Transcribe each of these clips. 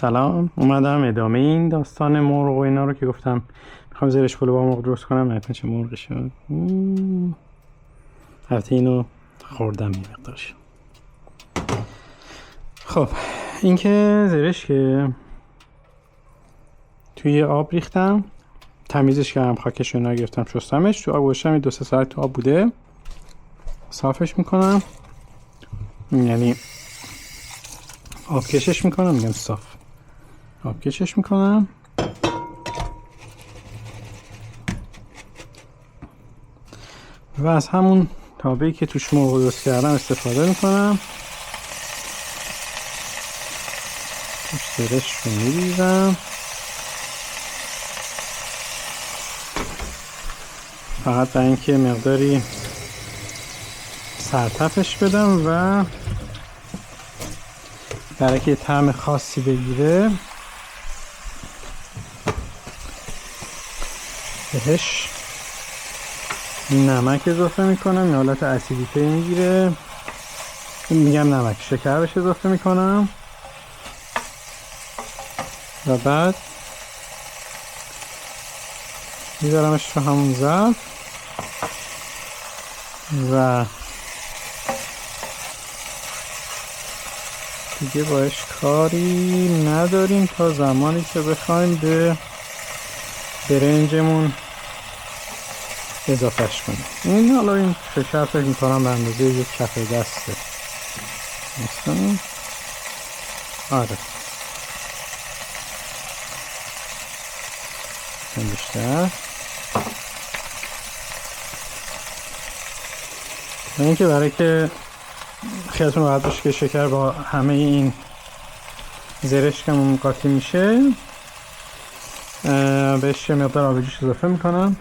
سلام، اومدم ادامه این داستان مرغ و اینا رو که گفتم میخوام زیرش پلو با مرغ درست کنم. نکنه چه مرغی شد. البته اینو خوردم یه مقدارش. خب این که زیرش که توی آب ریختم، تمیزش کردم، خاکش رو نگرفتم، شستمش، تو آب گذاشتم، 2-3 ساعت تو آب بوده. صافش میکنم، یعنی آبکشش میکنم، میگم صاف، آبکشش میکنم. و از همون تابه‌ای که توش مرغ درست کردم استفاده میکنم. توش زرش رو میریزم، فقط برای اینکه مقداری سرطفش بدم و برای که طعم خاصی بگیره بهش نمک اضافه میکنم. یه حالت اسیدیته میگیره، میگم نمک، شکر بهش اضافه میکنم و بعد میذارمش تو همون ظرف و دیگه باش کاری نداریم تا زمانی که بخوایم به برنجمون اضافهش کنیم. این حالا این شکر فکر میکنم به اندازه یک کف دسته مثلا. آره این بیشتر، این که برای که خیلیتون راحت باشه که شکر با همه این زرش که قاطی میشه، بهش یه مقدار آب جوش اضافه میکنم.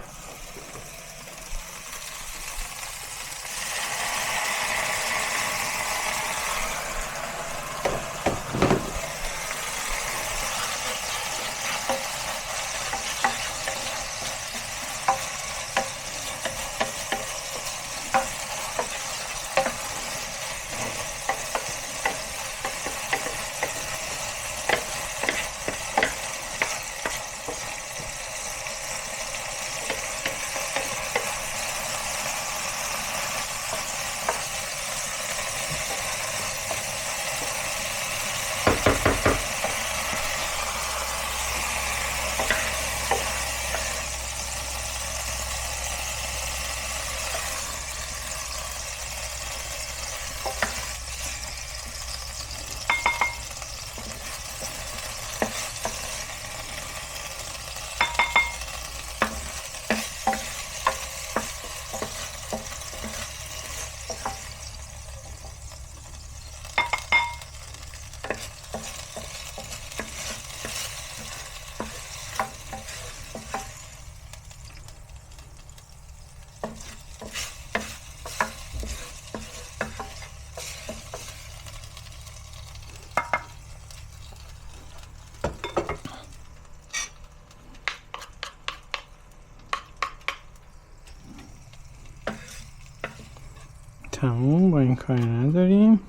تموم، با این کاری نداریم.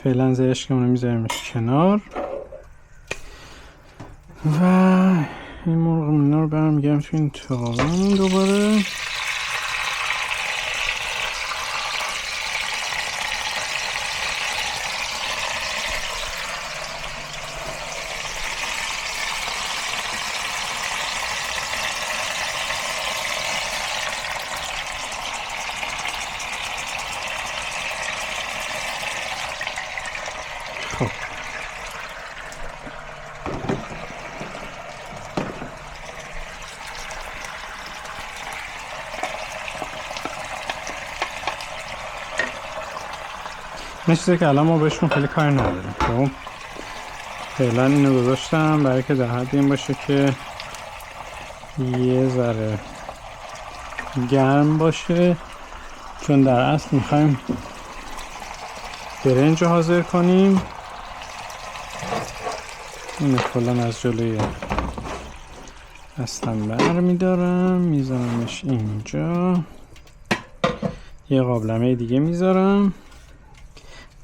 فعلا زرش که اونو میذاریمش کنار و این مرغ اینا رو برمیگردم تو این تاوان دوباره. خب این چیزی که الان ما بهشون خیلی کار نداریم. خب فعلا اینو گذاشتم برای که در حد این باشه که یه ذره گرم باشه، چون در اصل میخوایم برنج رو حاضر کنیم. اینو کلا از جلوی دستم برمیدارم، میذارمش اینجا. یه قابلمه دیگه میذارم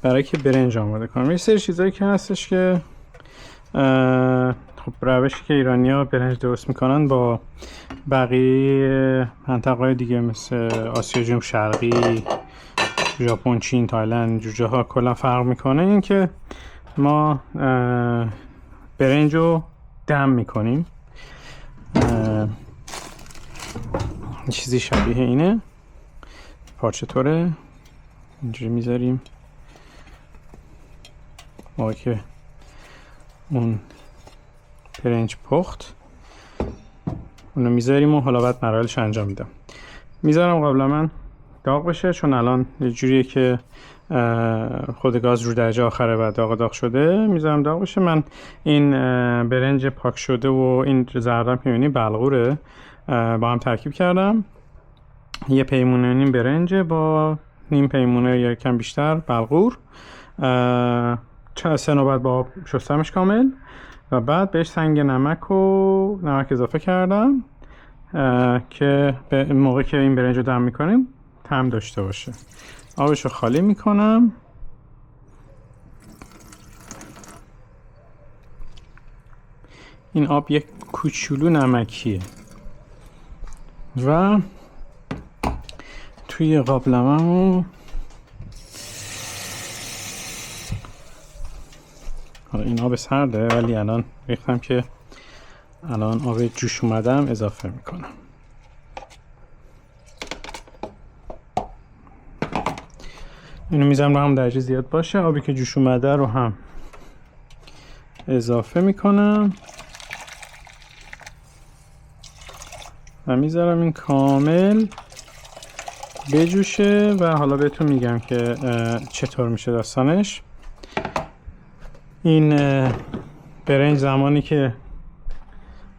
برای که برنج آماده کنم. یه سری چیزایی که هستش که خب روشی که ایرانی‌ها برنج درست میکنن با بقیه منطقه‌های دیگه مثل آسیا جنوب شرقی، ژاپن، چین، تایلند، جوجه ها کلا فرق میکنه. این که ما برنج رو دم میکنیم، چیزی شبیه اینه، پارچه طوره اینجوری میذاریم موقعی که اون برنج پخت اونو میذاریم و حالا بعد مراحلش انجام میدم. میذارم قبلا من داغ بشه، چون الان یه جوریه که خود گاز رو درجه آخره و داغ شده. میذارم داغ بشه. من این برنج پاک شده و این زردم که میبینی بلغوره با هم ترکیب کردم. یه پیمونه نیم برنج با نیم پیمونه یا کم بیشتر بلغور، 3 نوبت با آب شستمش کامل و بعد بهش سنگ نمک اضافه کردم که به موقع که این برنج رو دم میکنیم طعم داشته باشه. آبش رو خالی میکنم. این آب یک کوچولو نمکیه و توی قابلمه‌مو این آب سرده ولی الان ریختم که الان آب جوش اومدم اضافه میکنم. اینو میذارم رو هم درجه زیاد باشه. آبی که جوش اومده رو هم اضافه میکنم و میذارم این کامل بجوشه و حالا بهتون میگم که چطور میشه داستانش. این برنج زمانی که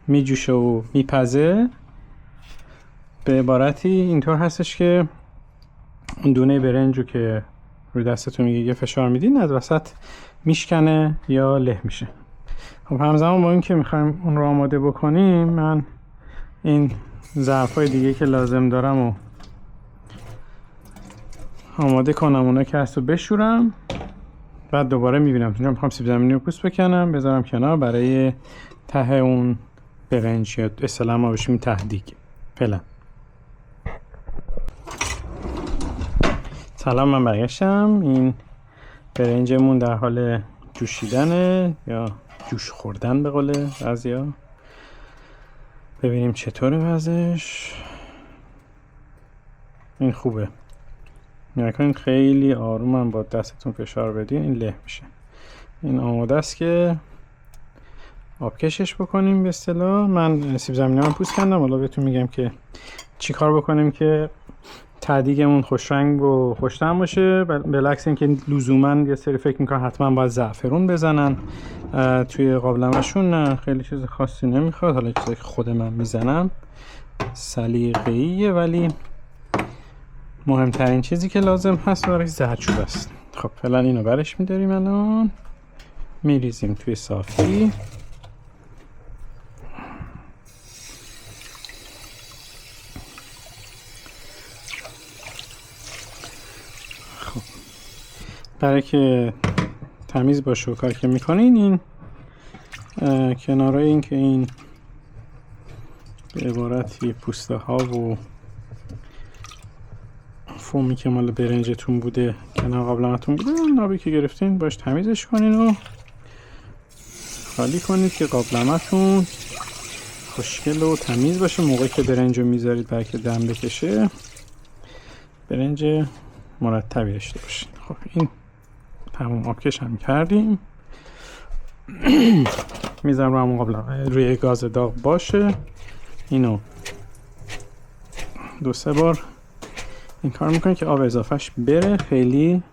میجوشه و میپزه به عبارتی اینطور هستش که اون دونه برنج رو که روی دستتون میگه فشار میدین از وسط میشکنه یا له میشه. خب همزمان با این که میخوایم اون رو آماده بکنیم، من این ظرفای دیگه که لازم دارم و آماده کنم، اونا که هست رو بشورم، بعد دوباره میبینم. اونجا میخوام سیب زمینی رو پوست بکنم بذارم کنار برای ته اون برنج یا اصطلاحاً ما بهش میگیم ته دیگ. فعلا سلام، من برگشتم. این برنجمون در حال جوشیدنه یا جوش خوردن به قول بعضیا. ببینیم چطوره وضعش. این خوبه. نکنین خیلی آرومم با دستتون فشار بدین این له میشه. این آماده است که آبکشش بکنیم به اصطلاح. من سیب زمینی‌ام پوست کردم. حالا بهتون میگم که چی کار بکنیم که تدیگمون خوش رنگ و خوش طعم باشه. بالعکس اینکه لزوما یه سری فکر میکنن حتما باید زعفرون بزنن توی قابلمه‌شون. نه، خیلی چیز خاصی نمیخواد. حالا چیزی که خود من میزنم سلیقه‌ایه، ولی مهمترین چیزی که لازم هست برای زردچوبه است. خب فعلا اینو برش می‌داریم، الان میریزیم توی صافی. خب برای که تمیز باشه و کاری که میکنین، این کنارای این که این به عبارتی پوسته ها و فومی که مال برنجتون بوده کنار قابلمتون بوده، آبی که گرفتین باش تمیزش کنین و خالی کنید که قابلمتون خوشگل و تمیز باشه. موقعی که برنج رو میذارید برای که دم بکشه برنج مرتبی داشته باشید. خب این تمام آبکش هم کردیم. میذارم رو همون قابلمه روی گاز داغ باشه. اینو 2-3 بار این کار میکنه که آب اضافهش بره، خیلی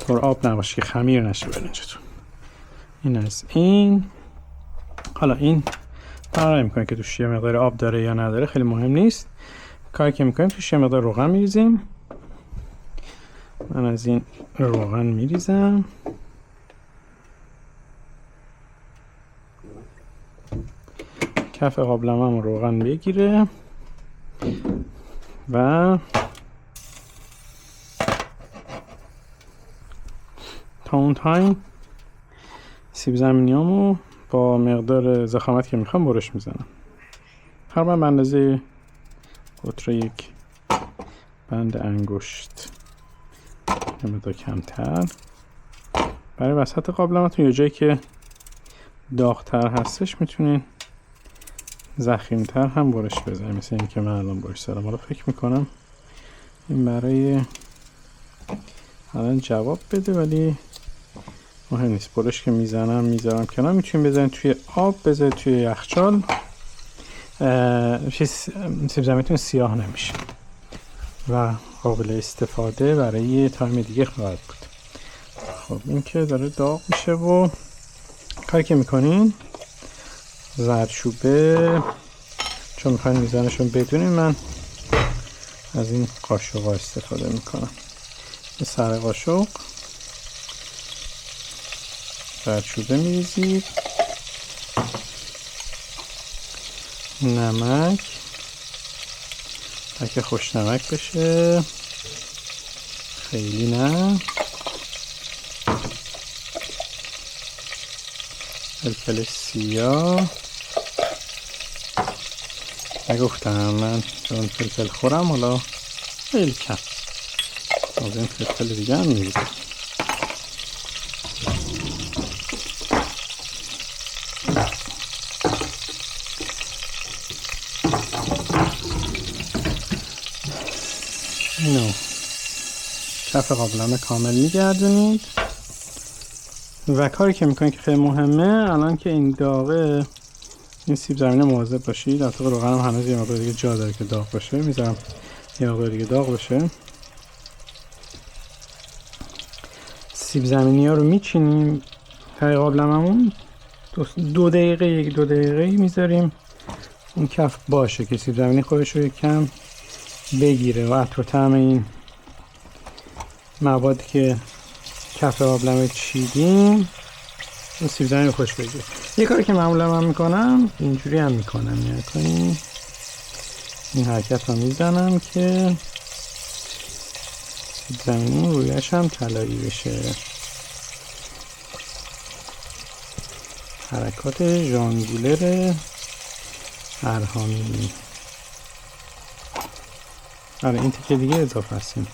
پر آب نباشه که خمیر نشه برنجتون. این از این. حالا این فرق نمیکنه که توش یه مقدار آب داره یا نداره، خیلی مهم نیست. کاری که میکنیم توش یه مقدار روغن میریزیم. من از این روغن میریزم. کف قابلمه‌مو روغن بگیره و تا اون تایم سیب زمینیامو با مقدار ضخامت که میخوام برش میزنم. تقریبا به اندازه قطر یک بند انگشت، یه مقدار کمتر. برای وسط قابلمتون یه جایی که داغ‌تر هستش میتونین ضخیم‌تر هم برش بزنید، مثل این که من الان برش زدم. حالا فکر میکنم این برای الان جواب بده، ولی مهم نیست. برش که میذارم کنار. میتونید بزنید توی آب، بذارید توی یخچال. سیب زمینیتون سیاه نمیشه و قابل استفاده برای تایم دیگه خواهد بود. خب این که داره داغ میشه و کاری که میکنین، زردچوبه چون میخواین میزانشون بدونین، من از این قاشق ها استفاده میکنم. یه سر قاشق زردچوبه میریزید، نمک که خوش نمک بشه، خیلی نه، فلفل سیاه. نگفتم من چون فلفل خورم، حالا خیلی کم از این فلفل دیگه هم میریزم. اینو کف قابلمه کامل میگردونید و کاری که میکنید که خیلی مهمه، الان که این داغه، این سیب زمینی مواظب باشید. البته روغن هم هنوز یه مقدار دیگه جا داره که داغ بشه، میذارم یه مقدار دیگه داغ بشه. سیب زمینی ها رو میچینیم تا قابلممون، دو دقیقه میذاریم اون کف باشه که سیب زمینی خودش رو کم بگیره و عطر و طعم این مواد که کف قابلمه چیدیم اون سیب زمینی خوش بگیره. یه کاری که معمولا من میکنم، اینجوری هم میکنم، یعنی این حرکت رو میزنم که سیب زمینی رویش هم طلایی بشه. حرکات ژانگولر ارهامی. آره این تیکه دیگه اضافه هستیم،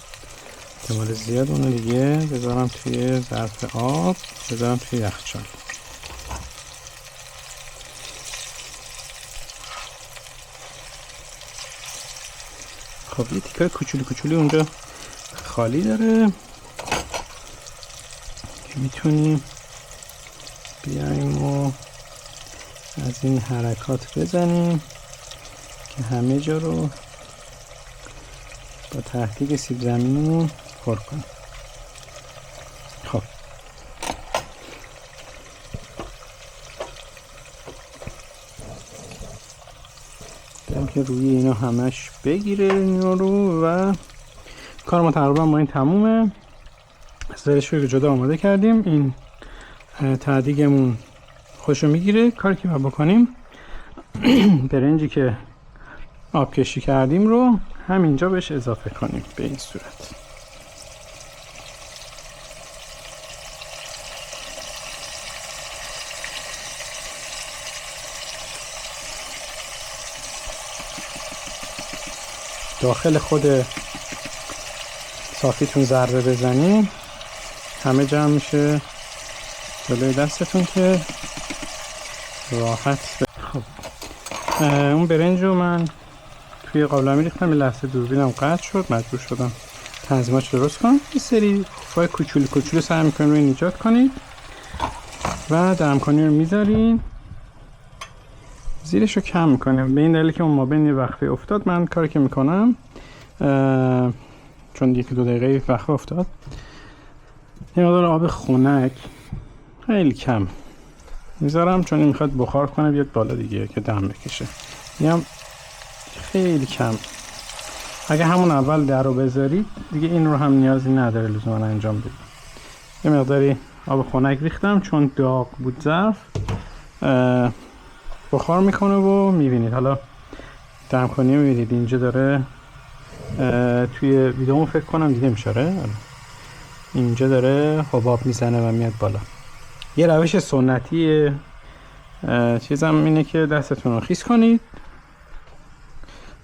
احتمال زیاد اونو دیگه بذارم توی ظرف آب، بذارم توی یخچال. خب یه تیکه کوچولی اونجا خالی داره که میتونیم بیایم و از این حرکات بزنیم که همه جا رو با تحقیق سیب زمینی پر کنیم. خب بریم که روی اینا همش بگیره اینا رو و کار ما تقریبا با این تمومه. زرش رو جدا آماده کردیم، این تعدیقمون خوشو میگیره. کاری که باید بکنیم، برنجی که آب کشی کردیم رو همینجا بهش اضافه کنیم به این صورت. داخل خود صافیتون ضربه بزنید، همه جمع میشه جلوی دستتون که راحت خب اون برنج رو من توی قابلمه ریختم، یه لحظه دوربینم قطع شد، مجبور شدم تنظیمش درست کنم. یه سری فای کوچولو سعی میکنید روی ایجاد کنید و دمکنی رو میذارین، زیرش رو کم میکنیم. به این دلیل که اون ما بین وقفه افتاد، من کاری که میکنم چون 1-2 دقیقه وقفه افتاد، یه مقدار آب خنک خیلی کم میذارم، چون این میخواد بخار کنه بیاد بالا دیگه که دم بکشه. میام خیلی کم. اگه همون اول در رو بذارید دیگه این رو هم نیازی نداره لزوما انجام بدید. یه مقداری آب خنک ریختم چون داغ بود ظرف، بخار میکنه و میبینید. حالا دم کنی میبینید اینجا داره، توی ویدیومو فکر کنم دیده میشه، اینجا داره حباب میزنه و میاد بالا. یه روش سنتی چیزم اینه که دستتون رو خیس کنید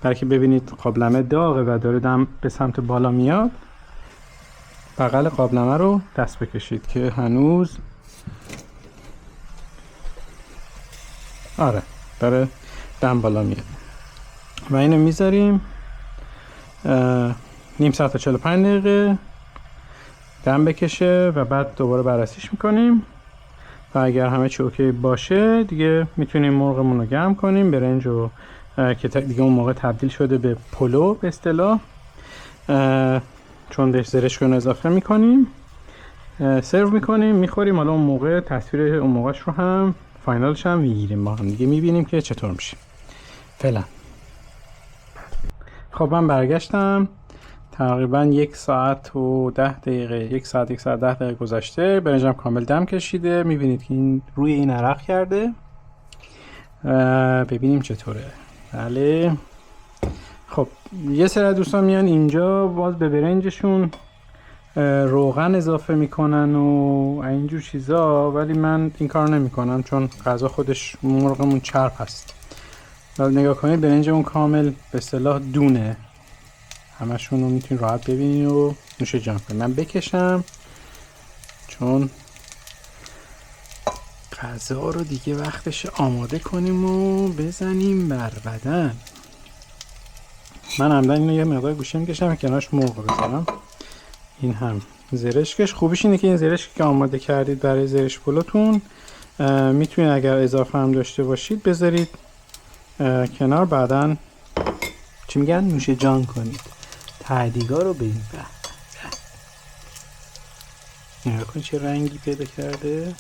برای که ببینید قابلمه داغه و داره دم به سمت بالا میاد. بغل قابلمه رو دست بکشید که هنوز آره داره دم بالا میاد و اینو میذاریم نیم ساعت تا 45 دقیقه دم بکشه و بعد دوباره بررسیش میکنیم و اگر همه چی اوکی باشه دیگه میتونیم مرغمون رو گرم کنیم. برنج رو که دیگه اون موقع تبدیل شده به پلو به اصطلاح، چون بهش زرشک رو اضافه میکنیم سرو میکنیم میخوریم. حالا اون موقع تصویر اون موقعش رو هم فاینالش هم میگیریم با هم دیگه میبینیم که چطور میشه. فعلا خب من برگشتم تقریبا 1 ساعت و 10 دقیقه 1 ساعت 10 دقیقه گذشته. برنجم کامل دم کشیده. میبینید که این روی این عرق کرده. ببینیم چطوره. بله خب یه سری دوستان میان اینجا باز به برنجشون روغن اضافه میکنن و اینجور چیزا، ولی من این کار نمیکنم چون غذا خودش مرغمون چرب هست. ولی نگاه کنید برنجمون کامل به اصطلاح دونه، همشون رو میتونید راحت ببینید و نوش جان کنید. من بکشم چون غذا رو دیگه وقتش آماده کنیم و بزنیم بر بدن. من عمدن اینو یه مقدار گوشه میکشم کنارش مرغ بذارم. این هم زرشکش. خوبیش اینه که این زرشکی که آماده کردید برای زرش پلوتون میتونید اگر اضافه هم داشته باشید بذارید کنار، بعدن چی میگن نوش جان کنید. تعدیگا رو ببین نگاه کن چه رنگی پیدا کرده.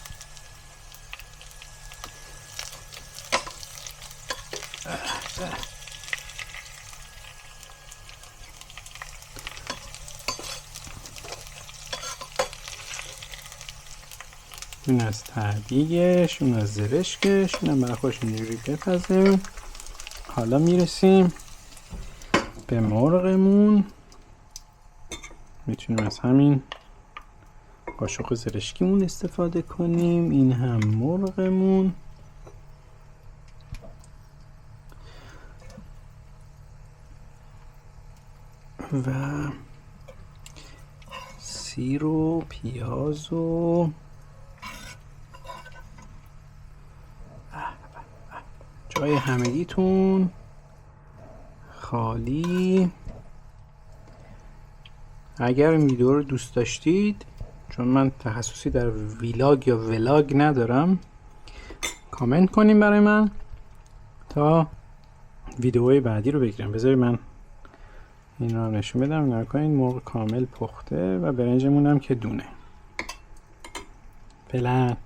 این از تعدیگش، اون از زرشکش، اینم برای خوش اینجوری بپزیم. حالا میرسیم به مرغمون. میتونیم از همین قاشق زرشکیمون استفاده کنیم. این هم مرغمون. و سیر و پیاز و جای همگیتون خالی. اگر این ویدیو رو دوست داشتید، چون من تخصصی در ویلاگ یا ولاگ ندارم، کامنت کنیم برای من تا ویدیوهای بعدی رو بگیرم. بذارید من این رو نشون بدم. نگاه کنید مرغ کامل پخته و برنجمون هم که دونه. فعلا